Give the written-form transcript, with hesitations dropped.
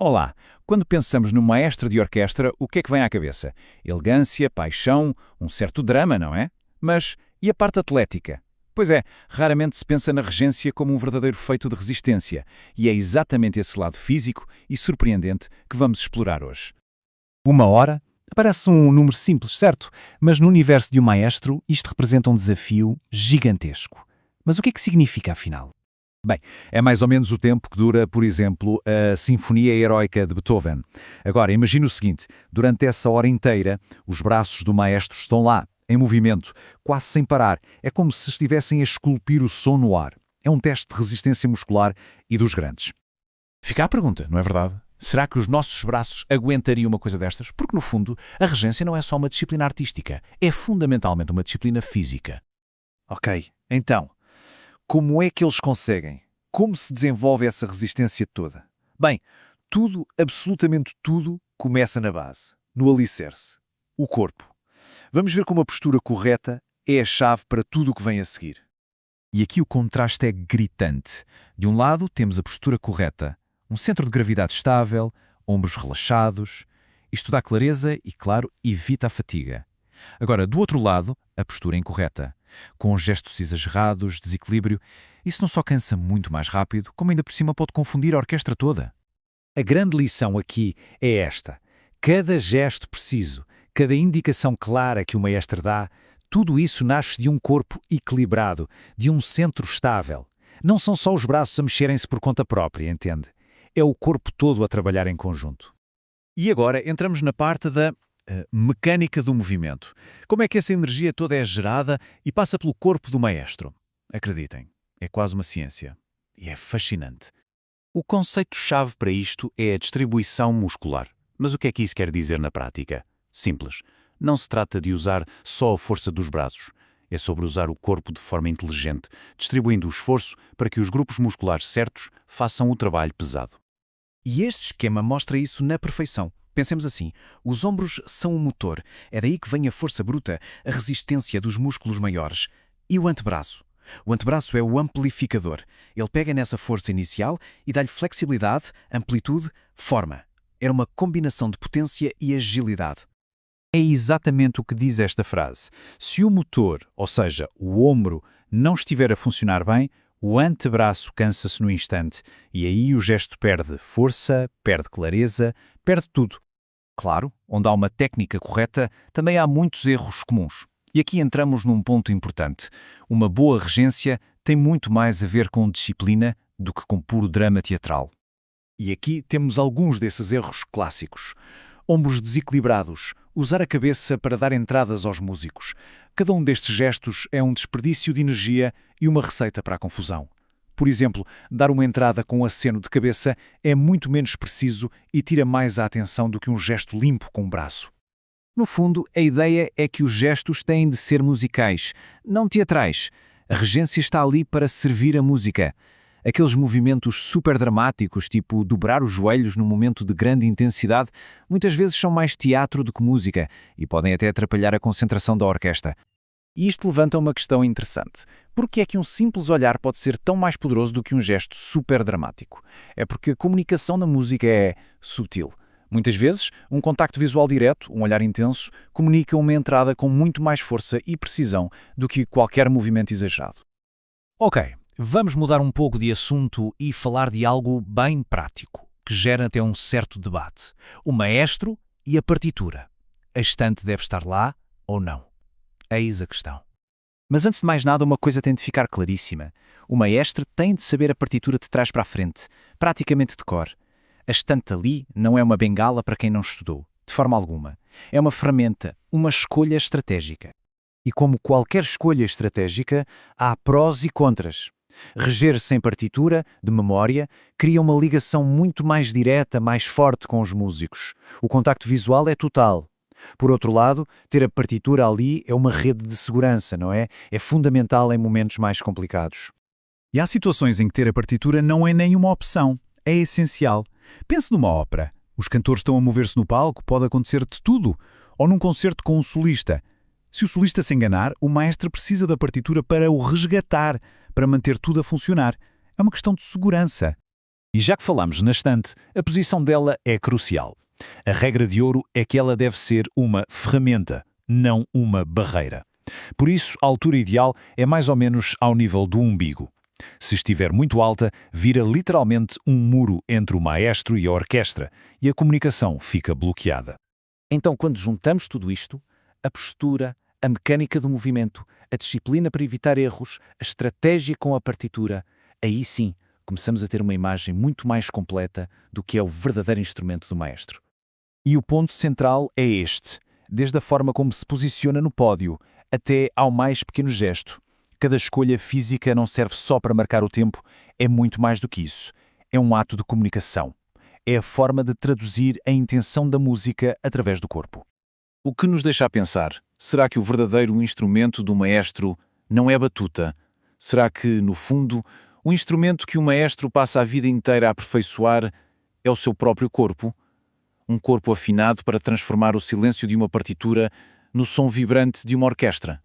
Olá, quando pensamos no maestro de orquestra, o que é que vem à cabeça? Elegância, paixão, um certo drama, não é? Mas e a parte atlética? Pois é, raramente se pensa na regência como um verdadeiro feito de resistência, e é exatamente esse lado físico e surpreendente que vamos explorar hoje. 1 hora? Parece um número simples, certo? Mas no universo de um maestro, isto representa um desafio gigantesco. Mas o que é que significa, afinal? Bem, é mais ou menos o tempo que dura, por exemplo, a Sinfonia Heroica de Beethoven. Agora, imagine o seguinte, durante essa hora inteira, os braços do maestro estão lá, em movimento, quase sem parar. É como se estivessem a esculpir o som no ar. É um teste de resistência muscular e dos grandes. Fica a pergunta, não é verdade? Será que os nossos braços aguentariam uma coisa destas? Porque, no fundo, a regência não é só uma disciplina artística, é fundamentalmente uma disciplina física. Ok, então, como é que eles conseguem? Como se desenvolve essa resistência toda? Bem, tudo, absolutamente tudo, começa na base, no alicerce, o corpo. Vamos ver como a postura correta é a chave para tudo o que vem a seguir. E aqui o contraste é gritante. De um lado, temos a postura correta, um centro de gravidade estável, ombros relaxados. Isto dá clareza e, claro, evita a fatiga. Agora, do outro lado, a postura incorreta, com gestos exagerados, desequilíbrio. Isso não só cansa muito mais rápido, como ainda por cima pode confundir a orquestra toda. A grande lição aqui é esta. Cada gesto preciso, cada indicação clara que o maestro dá, tudo isso nasce de um corpo equilibrado, de um centro estável. Não são só os braços a mexerem-se por conta própria, entende? É o corpo todo a trabalhar em conjunto. E agora entramos na parte da mecânica do movimento. Como é que essa energia toda é gerada e passa pelo corpo do maestro? Acreditem, é quase uma ciência. E é fascinante. O conceito-chave para isto é a distribuição muscular. Mas o que é que isso quer dizer na prática? Simples. Não se trata de usar só a força dos braços. É sobre usar o corpo de forma inteligente, distribuindo o esforço para que os grupos musculares certos façam o trabalho pesado. E este esquema mostra isso na perfeição. Pensemos assim, os ombros são o motor, é daí que vem a força bruta, a resistência dos músculos maiores. E o antebraço? O antebraço é o amplificador. Ele pega nessa força inicial e dá-lhe flexibilidade, amplitude, forma. Era uma combinação de potência e agilidade. É exatamente o que diz esta frase. Se o motor, ou seja, o ombro, não estiver a funcionar bem, o antebraço cansa-se no instante e aí o gesto perde força, perde clareza, perde tudo. Claro, onde há uma técnica correta, também há muitos erros comuns. E aqui entramos num ponto importante. Uma boa regência tem muito mais a ver com disciplina do que com puro drama teatral. E aqui temos alguns desses erros clássicos. Ombros desequilibrados, usar a cabeça para dar entradas aos músicos. Cada um destes gestos é um desperdício de energia e uma receita para a confusão. Por exemplo, dar uma entrada com um aceno de cabeça é muito menos preciso e tira mais a atenção do que um gesto limpo com o braço. No fundo, a ideia é que os gestos têm de ser musicais, não teatrais. A regência está ali para servir a música. Aqueles movimentos super dramáticos, tipo dobrar os joelhos num momento de grande intensidade, muitas vezes são mais teatro do que música e podem até atrapalhar a concentração da orquestra. E isto levanta uma questão interessante. Por que é que um simples olhar pode ser tão mais poderoso do que um gesto super dramático? É porque a comunicação na música é sutil. Muitas vezes, um contacto visual direto, um olhar intenso, comunica uma entrada com muito mais força e precisão do que qualquer movimento exagerado. Ok, vamos mudar um pouco de assunto e falar de algo bem prático, que gera até um certo debate. O maestro e a partitura. A estante deve estar lá ou não? Eis a questão. Mas antes de mais nada, uma coisa tem de ficar claríssima. O maestro tem de saber a partitura de trás para a frente, praticamente de cor. A estante ali não é uma bengala para quem não estudou, de forma alguma. É uma ferramenta, uma escolha estratégica. E como qualquer escolha estratégica, há prós e contras. Reger sem partitura, de memória, cria uma ligação muito mais direta, mais forte com os músicos. O contacto visual é total. Por outro lado, ter a partitura ali é uma rede de segurança, não é? É fundamental em momentos mais complicados. E há situações em que ter a partitura não é nenhuma opção, é essencial. Pense numa ópera. Os cantores estão a mover-se no palco, pode acontecer de tudo. Ou num concerto com um solista. Se o solista se enganar, o maestro precisa da partitura para o resgatar, para manter tudo a funcionar. É uma questão de segurança. E já que falamos na estante, a posição dela é crucial. A regra de ouro é que ela deve ser uma ferramenta, não uma barreira. Por isso, a altura ideal é mais ou menos ao nível do umbigo. Se estiver muito alta, vira literalmente um muro entre o maestro e a orquestra, e a comunicação fica bloqueada. Então, quando juntamos tudo isto, a postura, a mecânica do movimento, a disciplina para evitar erros, a estratégia com a partitura, aí sim começamos a ter uma imagem muito mais completa do que é o verdadeiro instrumento do maestro. E o ponto central é este, desde a forma como se posiciona no pódio, até ao mais pequeno gesto. Cada escolha física não serve só para marcar o tempo, é muito mais do que isso. É um ato de comunicação. É a forma de traduzir a intenção da música através do corpo. O que nos deixa a pensar, será que o verdadeiro instrumento do maestro não é a batuta? Será que, no fundo, o instrumento que o maestro passa a vida inteira a aperfeiçoar é o seu próprio corpo? Um corpo afinado para transformar o silêncio de uma partitura no som vibrante de uma orquestra?